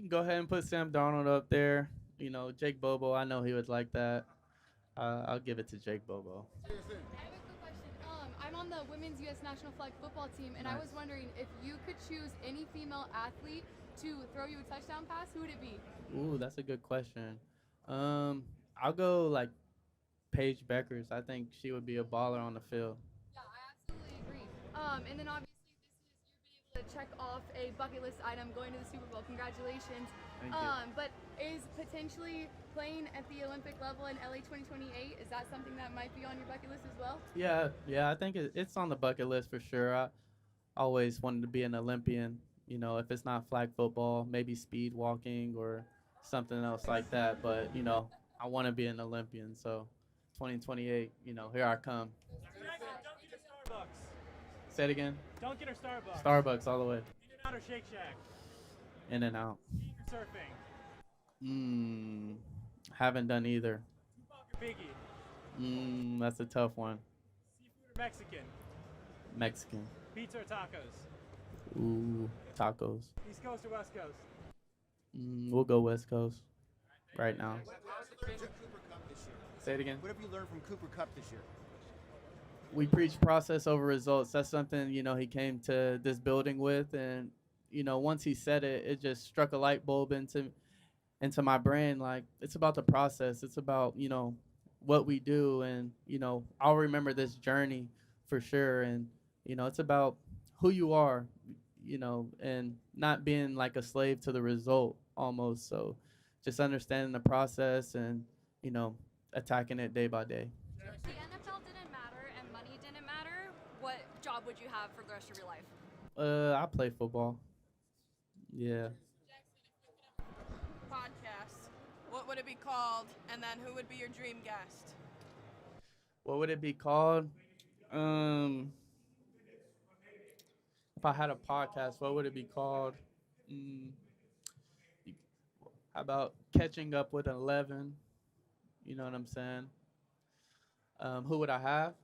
go ahead and put Sam Darnold up there. Jake Bobo, I know he would like that. I'll give it to Jake Bobo. I have a quick question. I'm on the women's U.S. national flag football team, and I was wondering if you could choose any female athlete to throw you a touchdown pass, who would it be? Ooh, that's a good question. I'll go like Paige Beckers. I think she would be a baller on the field. Yeah, I absolutely agree. And then obviously this is you're being able to check off a bucket list item going to the Super Bowl. Congratulations. Thank you. But is potentially playing at the Olympic level in LA 2028, is that something that might be on your bucket list as well? Yeah, I think it's on the bucket list for sure. I always wanted to be an Olympian. If it's not flag football, maybe speed walking or something else like that. But, I want to be an Olympian. So 2028, here I come. Say it again. Dunkin' or Starbucks? Starbucks all the way. In-N-Out or Shake Shack? In-N-Out. Surfing? Haven't done either. Tupac or Biggie? That's a tough one. Seafood or Mexican? Mexican. Pizza or tacos? Ooh, tacos. East Coast or West Coast? We'll go West Coast right now. Say it again. What have you learned from Cooper Cup this year? We preach process over results. That's something, he came to this building with. And, once he said it, it just struck a light bulb into my brain. Like, it's about the process. It's about, what we do. And, I'll remember this journey for sure. And, it's about who you are, and not being like a slave to the result almost. So just understanding the process and, attacking it day by day. If the NFL didn't matter and money didn't matter, what job would you have for the rest of your life? I play football. Yeah. Podcast. What would it be called? And then who would be your dream guest? What would it be called? If I had a podcast, what would it be called? How about Catching Up with 11? You know what I'm saying? Who would I have?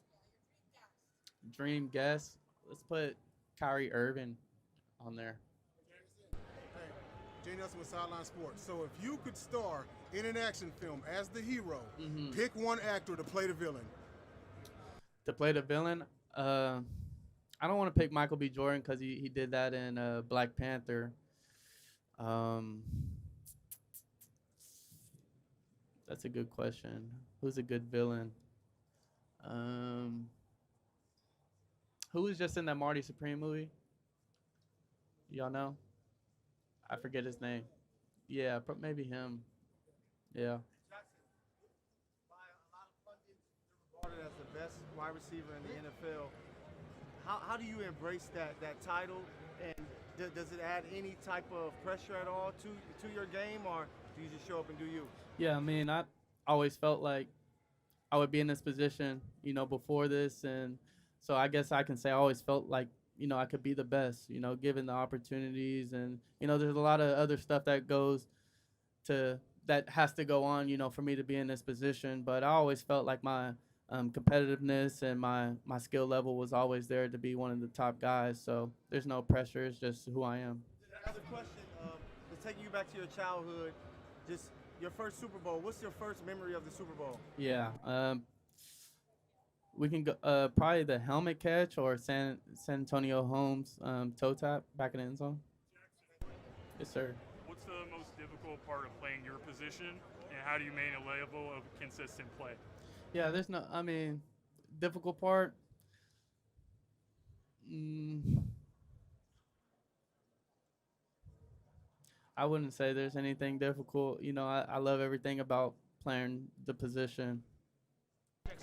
Dream guest. Let's put Kyrie Irving on there. Jay Nelson with Sideline Sports. So if you could star in an action film as the hero, pick one actor to play the villain. To play the villain? I don't want to pick Michael B. Jordan because he did that in Black Panther. That's a good question. Who's a good villain? Who was just in that Marty Supreme movie? Y'all know? I forget his name. Yeah, maybe him. Yeah. Regarded as the best wide receiver in the NFL. how do you embrace that title, and does it add any type of pressure at all to your game, or do you just show up and do you? Yeah, I mean, I always felt like I would be in this position, before this, and so I guess I can say I always felt like, I could be the best, given the opportunities, and there's a lot of other stuff that has to go on, for me to be in this position. But I always felt like my competitiveness and my skill level was always there to be one of the top guys. So there's no pressure. It's just who I am. Another question, just taking you back to your childhood, just your first Super Bowl. What's your first memory of the Super Bowl? Yeah. We can go probably the helmet catch or San Antonio Holmes toe tap back in the end zone. Yes, sir. What's the most difficult part of playing your position, and how do you maintain a level of consistent play? Yeah, difficult part. I wouldn't say there's anything difficult. I love everything about playing the position.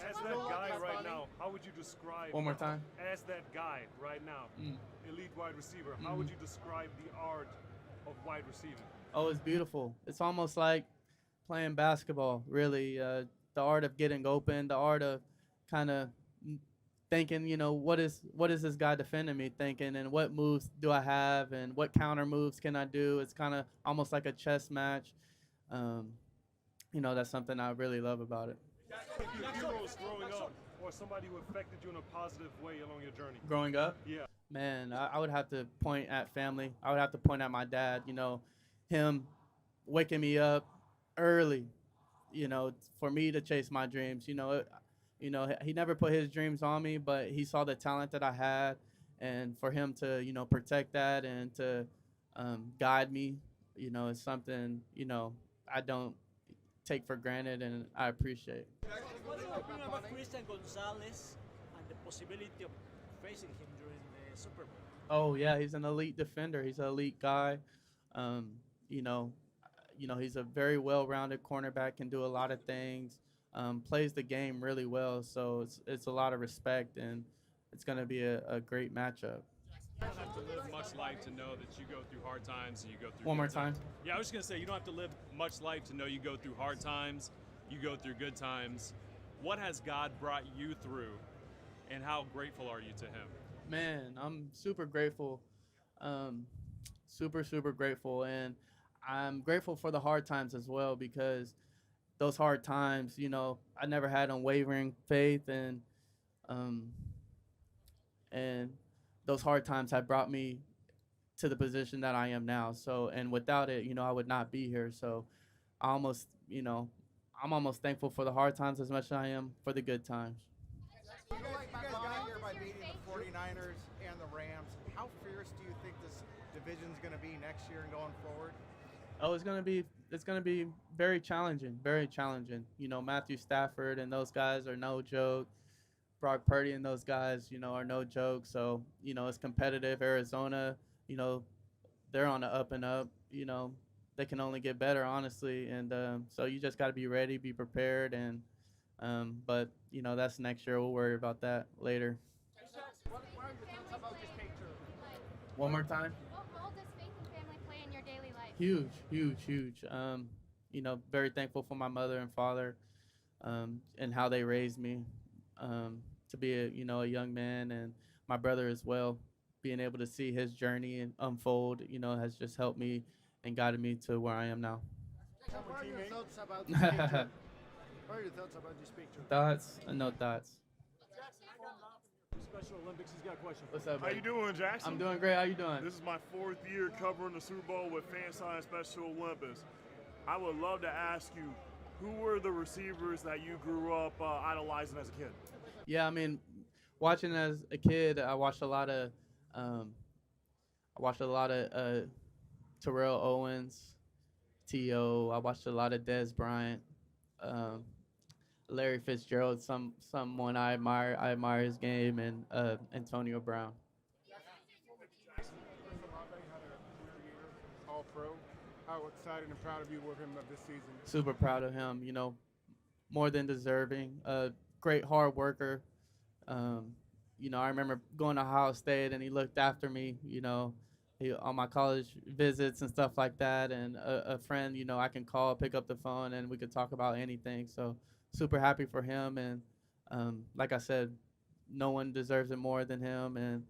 As that guy right now, how would you describe? One more time. As that guy right now, elite wide receiver, how would you describe the art of wide receiving? Oh, it's beautiful. It's almost like playing basketball, really. The art of getting open, the art of kind of thinking, what is this guy defending me thinking, and what moves do I have, and what counter moves can I do? It's kind of almost like a chess match. That's something I really love about it. Your heroes growing up, or somebody who affected you in a positive way along your journey? Growing up? Yeah. Man, I would have to point at family. I would have to point at my dad, him waking me up early, for me to chase my dreams. He never put his dreams on me, but he saw the talent that I had, and for him to, protect that and to guide me, is something, I don't take for granted, and I appreciate. What's your opinion about Christian Gonzalez and the possibility of facing him during the Super Bowl? Oh yeah, he's an elite defender. He's an elite guy. He's a very well-rounded cornerback. Can do a lot of things. Plays the game really well. So it's a lot of respect, and it's going to be a great matchup. You don't have to live much life to know that you go through hard times and you go through One more good time. times. Yeah, I was just going to say, you don't have to live much life to know you go through hard times, you go through good times. What has God brought you through, and how grateful are you to him? Man, I'm super grateful. Super grateful. And I'm grateful for the hard times as well, because those hard times, I never had unwavering faith, and those hard times have brought me to the position that I am now. So, and without it, I would not be here. So I'm almost thankful for the hard times as much as I am for the good times. You guys got here by beating the 49ers and the Rams. How fierce do you think this division's going to be next year and going forward? Oh, it's gonna be very challenging, very challenging. Matthew Stafford and those guys are no joke. Brock Purdy and those guys, are no joke. So, it's competitive. Arizona, they're on the up and up. They can only get better, honestly. And so you just got to be ready, be prepared. And but that's next year. We'll worry about that later. What are your thoughts about this picture? One more time. What role does faith and family play in your daily life? Huge. Very thankful for my mother and father, and how they raised me, to be a young man, and my brother as well. Being able to see his journey and unfold, has just helped me and guided me to where I am now. What are your thoughts about this picture? What are your thoughts about this picture? Thoughts? No thoughts. Special Olympics, he's got a question. What's up, How you doing, Jackson? I'm doing great. How you doing? This is my 4th year covering the Super Bowl with Fan Science Special Olympics. I would love to ask you, who were the receivers that you grew up idolizing as a kid? Yeah, I mean, watching as a kid, I watched a lot of Terrell Owens, T.O. I watched a lot of Dez Bryant, Larry Fitzgerald, someone I admire. I admire his game, and Antonio Brown. All pro. How excited and proud of you with him this season? Super proud of him. More than deserving. Great hard worker. I remember going to Ohio State, and he looked after me, on my college visits and stuff like that. And a friend, I can call, pick up the phone, and we could talk about anything. So super happy for him. And like I said, no one deserves it more than him. And,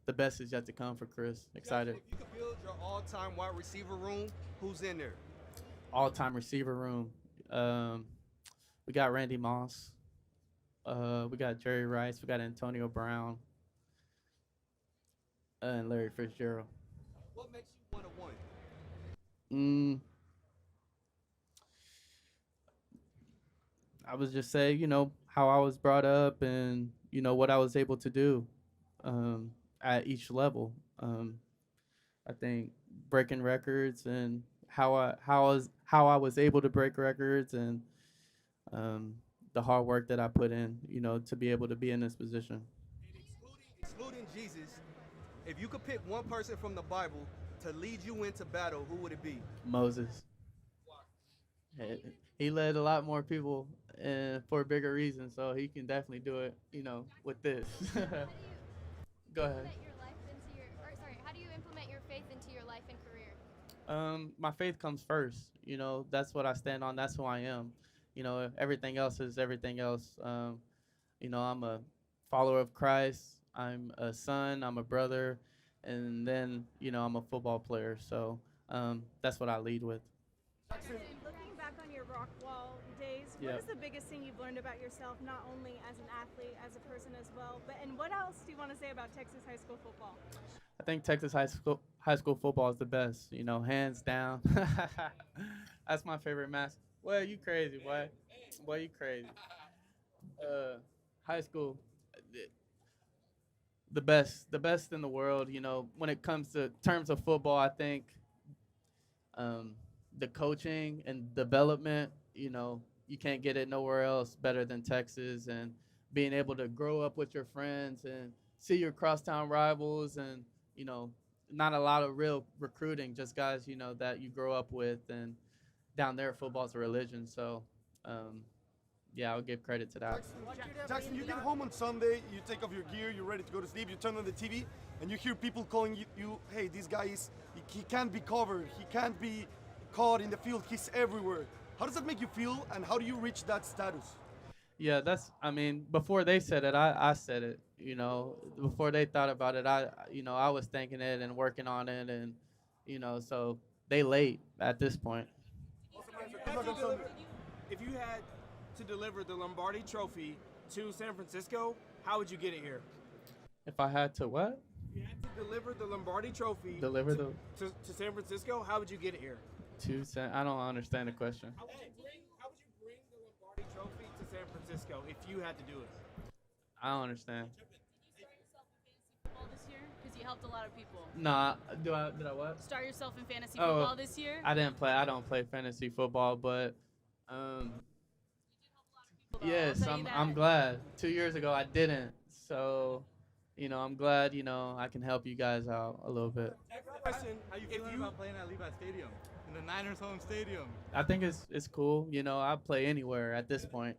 the best is yet to come for Chris. Excited. If you could build your all-time wide receiver room, who's in there? All-time receiver room. We got Randy Moss. We got Jerry Rice. We got Antonio Brown. And Larry Fitzgerald. What makes you 1 of 1? I would just say, how I was brought up and, what I was able to do at each level. I think breaking records and how I was able to break records and the hard work that I put in, to be able to be in this position. Excluding Jesus, if you could pick one person from the Bible to lead you into battle, who would it be? Moses. He led a lot more people for a bigger reason, so he can definitely do it, with this. Go ahead. How do you implement your faith into your life and career? My faith comes first. That's what I stand on. That's who I am. Everything else is everything else. I'm a follower of Christ. I'm a son. I'm a brother. And then, I'm a football player. So that's what I lead with. Looking back on your rock wall days, what is the biggest thing you've learned about yourself, not only as an athlete, as a person as well, and what else do you want to say about Texas high school football? I think Texas high school football is the best, hands down. That's my favorite mask. Well, you crazy, boy. Boy, you crazy. High school, the best in the world. When it comes to terms of football, I think the coaching and development, you can't get it nowhere else better than Texas. And being able to grow up with your friends and see your crosstown rivals and, not a lot of real recruiting, just guys, that you grow up with. And down there, football's a religion. So, I'll give credit to that. Jaxon, you get home on Sunday, you take off your gear, you're ready to go to sleep, you turn on the TV, and you hear people calling you hey, this guy he can't be covered, he can't be caught in the field, he's everywhere. How does that make you feel, and how do you reach that status? Yeah, before they said it, I said it, before they thought about it, I was thinking it and working on it, and, so they late at this point. If you had to deliver the Lombardi Trophy to San Francisco, how would you get it here? If I had to what? If you had to deliver the Lombardi Trophy to San Francisco, how would you get it here? I don't understand the question. How would you bring the Lombardi Trophy to San Francisco if you had to do it? I don't understand. This year? Because you helped a lot of people. Nah, did I what? Start yourself in fantasy football this year? I don't play fantasy football, but yes, I'm glad. 2 years ago I didn't. So, I'm glad, I can help you guys out a little bit. Question, how you feeling about playing at Levi Stadium, in the Niners home stadium? I think it's cool. I play anywhere at this point.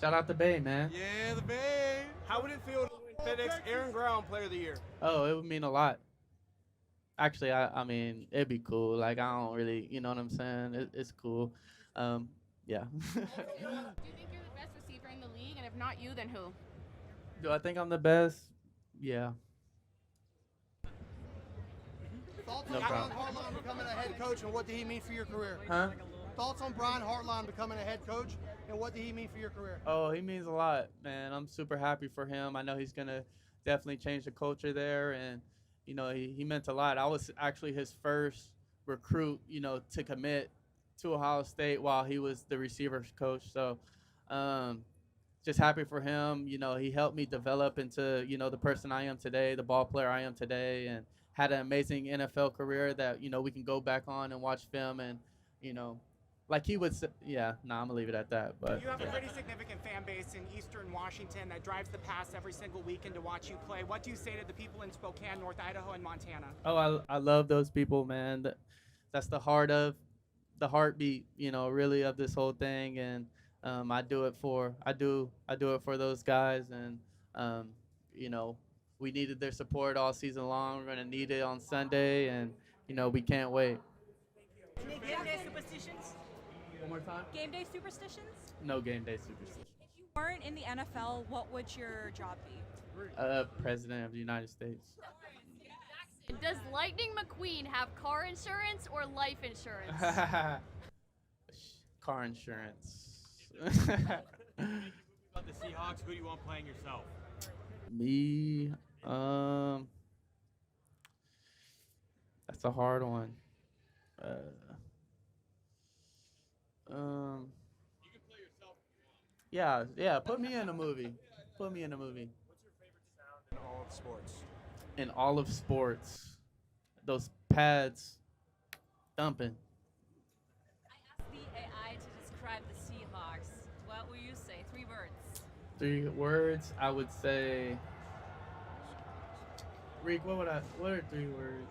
Shout out the Bay, man. Yeah, the Bay. How would it feel to win FedEx Aaron Brown Player of the Year? Oh, it would mean a lot. Actually, I mean, it'd be cool. Like, I don't really, you know what I'm saying? It's cool. Yeah. Do you think you're the best receiver in the league? And if not you, then who? Do I think I'm the best? Yeah. Thoughts No on Brian problem. Hartline becoming a head coach, and what did he mean for your career? Huh? Thoughts on Brian Hartline becoming a head coach, and what did he mean for your career? Oh, he means a lot, man. I'm super happy for him. I know he's going to definitely change the culture there, and, he meant a lot. I was actually his first recruit, to commit to Ohio State while he was the receivers coach. So just happy for him. He helped me develop into, the person I am today, the ball player I am today, and had an amazing NFL career that, we can go back on and watch film and, like he would say, I'm going to leave it at that. But You have a pretty significant fan base in Eastern Washington that drives the pass every single weekend to watch you play. What do you say to the people in Spokane, North Idaho, and Montana? Oh, I love those people, man. That's the heartbeat, really of this whole thing. And I do it for those guys, and um, you know, we needed their support all season long. We're gonna need it on Sunday, and we can't wait. Any game day superstitions? One more time. Game day superstitions? No game day superstition. If you weren't in the NFL, what would your job be? President of the United States. Does Lightning McQueen have car insurance or life insurance? Car insurance. About the Seahawks, who do you want playing yourself? Me, that's a hard one. Yeah. Put me in a movie. Put me in a movie. What's your favorite sound in all of sports? In all of sports, those pads thumping. I asked the AI to describe the Seahawks. What will you say? 3 words. 3 words, I would say. Reek, what are 3 words?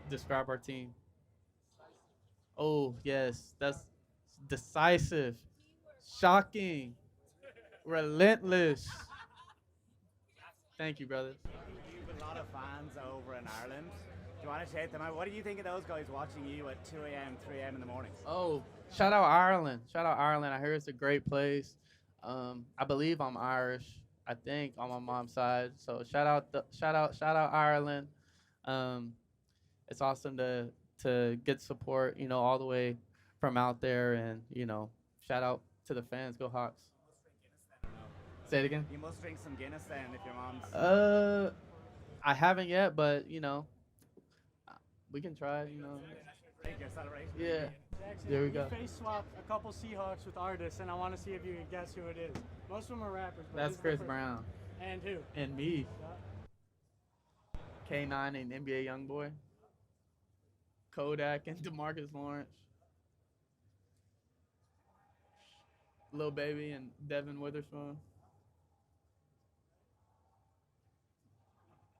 Describe our team. Oh, yes, that's decisive, shocking, relentless. Thank you, brother. You have a lot of fans over in Ireland. Do you want to shout them out? What do you think of those guys watching you at 2 a.m., 3 a.m. in the mornings? Oh, shout out Ireland. Shout out Ireland. I hear it's a great place. I believe I'm Irish. I think on my mom's side. So shout out Ireland. It's awesome to get support, all the way from out there, and shout out to the fans. Go Hawks. Say it again. You must drink some Guinness then if your mom's. I haven't yet, but we can try. Take your celebration. Yeah. Jaxon, There we go. face swap a couple Seahawks with artists, and I want to see if you can guess who it is. Most of them are rappers. But That's who's the Chris first? Brown. And who? And me. K9 and NBA YoungBoy. Kodak and DeMarcus Lawrence. Lil Baby and Devin Witherspoon.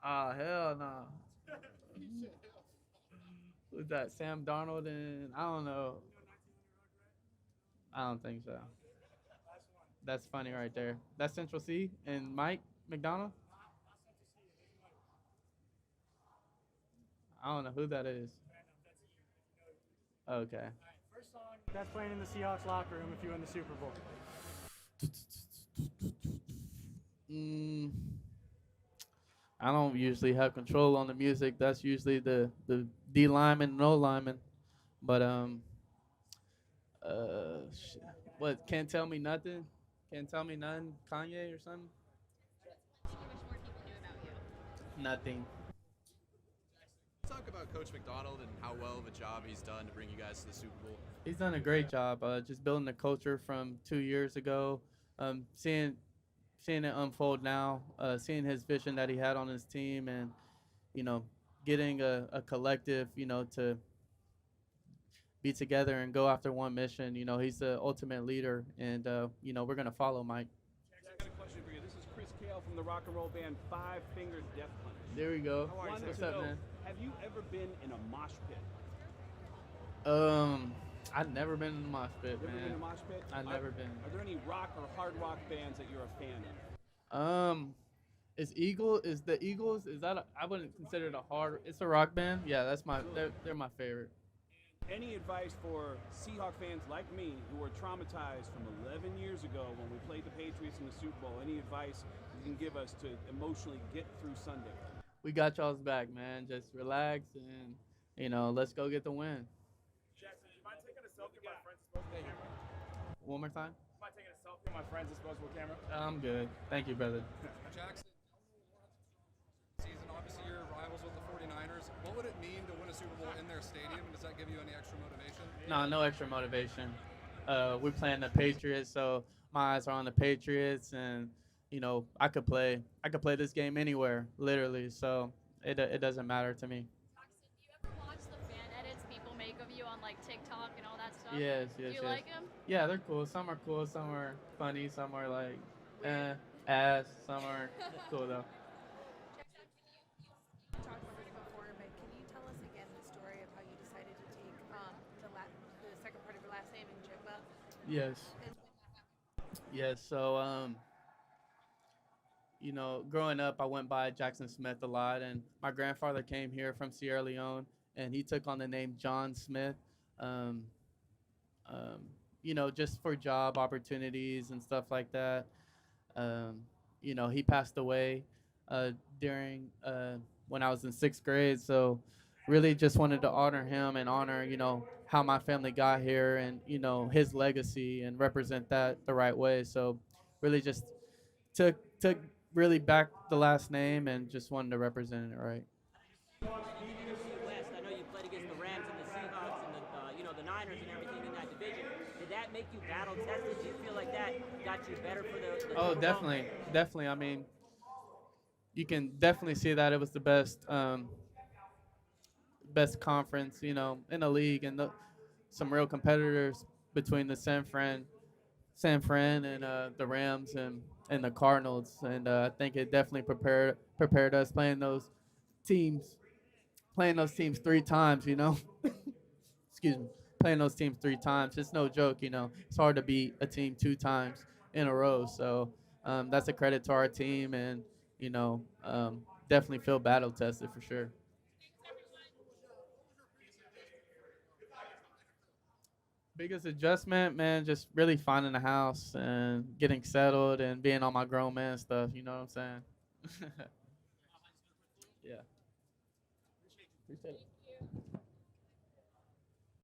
Ah, hell no. Who's that? Sam Darnold and I don't know. I don't think so. That's funny right there. That's Central C and Mike McDonald. I don't know who that is. Okay. First song that's playing in the Seahawks locker room if you win the Super Bowl. I don't usually have control on the music. That's usually the D lineman, no lineman. But what? Can't tell me nothing. Can't tell me nothing. Kanye or something. Nothing. Talk about Coach McDonald and how well of a job he's done to bring you guys to the Super Bowl. He's done a great job, just building the culture from 2 years ago, seeing it unfold now, seeing his vision that he had on his team, and getting a collective, to be together and go after one mission. He's the ultimate leader, and we're gonna follow Mike. I got a question for you. This is Chris Kale from the rock and roll band Five Finger Death Punch. There we go. Wanted What's to up, know, man? have you ever been in a mosh pit? I've never been in the mosh pit, Never man. been in a mosh pit? I've never been. Are there any rock or hard rock bands that you're a fan of? Is the Eagles? Is that I wouldn't consider it a hard. It's a rock band. Yeah, that's my. They're my favorite. Any advice for Seahawk fans like me who were traumatized from 11 years ago when we played the Patriots in the Super Bowl? Any advice you can give us to emotionally get through Sunday? We got y'all's back, man. Just relax and let's go get the win. Jaxon, you mind taking a selfie with my friend's disposable camera? One more time. You mind taking a selfie with my friend's disposable camera? I'm good. Thank you, brother. Jaxon, season, obviously you're rivals with the 49ers. What would it mean to win a Super Bowl in their stadium? Does that give you any extra motivation? No extra motivation. We're playing the Patriots, so my eyes are on the Patriots, and I could play this game anywhere, literally. So it doesn't matter to me. Do you ever watch the fan edits people make of you on like TikTok and all that stuff? Yes. Do you like them? Yeah, they're cool. Some are cool. Some are funny. Some are like ass. Some are cool though. Talked about it before, but can you tell us again the story of how you decided to take the second part of your last name, Njigba? Yes. Yes. So, growing up, I went by Jaxon Smith a lot, and my grandfather came here from Sierra Leone, and he took on the name John Smith. Um, um, just for job opportunities and stuff like that. Um, he passed away uh, during when I was in sixth grade. So really just wanted to honor him and honor, how my family got here and, his legacy and represent that the right way. So really just took really back the last name and just wanted to represent it right. West. I know you played against the Rams and the Seahawks and the Niners and everything in that division. Did that make you battle tested? Do you feel like that got you better for the Oh, Super Bowl? definitely. I mean, you can definitely see that it was the best conference, in the league, and some real competitors between the San Fran, and the Rams and the Cardinals, and I think it definitely prepared us teams, playing those teams 3 times. Excuse me, playing those teams 3 times. It's no joke. It's hard to beat a team 2 times in a row. So that's a credit to our team, and definitely feel battle tested for sure. Biggest adjustment, man, just really finding a house and getting settled and being on my grown man stuff. You know what I'm saying? Yeah. Appreciate it.